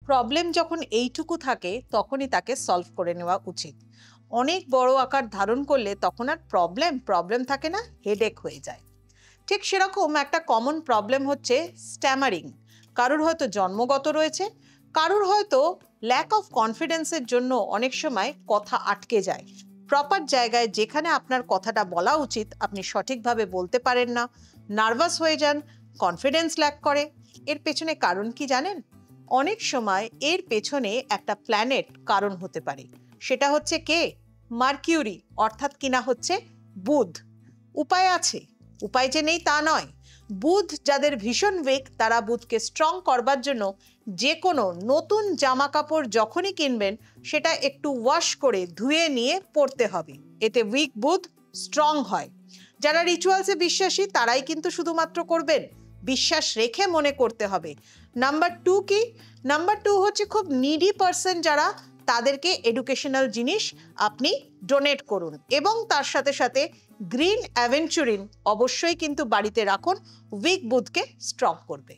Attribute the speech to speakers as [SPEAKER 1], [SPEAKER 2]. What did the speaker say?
[SPEAKER 1] Problem যখন এইটুকু থাকে তখনই তাকে সলভ করে নেওয়া উচিত। অনেক বড় আকার ধারণ করলে তখন আর প্রবলেম থাকে না, হেডেক হয়ে যায়। ঠিক সেরকম একটা কমন প্রবলেম হচ্ছে স্ট্যামারিং। কারুর হয়তো জন্মগত রয়েছে, কারুর হয়তো ল্যাক অফ কনফিডেন্সের জন্য অনেক সময় কথা আটকে যায়। প্রপার জায়গায় যেখানে আপনার কথাটা বলা উচিত আপনি সঠিকভাবে বলতে পারেন না, নার্ভাস হয়ে যান, কনফিডেন্স ল্যাক করে। এর পেছনে কারণ কি জানেন? অনেক সময় এর পেছনে একটা প্ল্যানেট কারণ হতে পারে। সেটা হচ্ছে কে? মার্কিউরি, অর্থাৎ কিনা হচ্ছে বুধ। উপায় আছে, উপায় যে নেই তা নয়। বুধ যাদের ভীষণ উইক, তারা বুধকে স্ট্রং করবার জন্য যে কোনো নতুন জামা কাপড় যখনই কিনবেন সেটা একটু ওয়াশ করে ধুয়ে নিয়ে পরতে হবে, এতে উইক বুধ স্ট্রং হয়। যারা রিচুয়ালসে বিশ্বাসী তারাই কিন্তু শুধুমাত্র করবেন, বিশ্বাস রেখে মনে করতে হবে। নাম্বার 2 কি? নাম্বার 2 হচ্ছে খুব নিডি পার্সন যারা, তাদেরকে এডুকেশনাল জিনিস আপনি ডোনেট করুন এবং তার সাথে সাথে গ্রিন অ্যাভেঞ্চুরিন অবশ্যই কিন্তু বাড়িতে রাখুন, উইক বুধকে স্ট্রং করবে।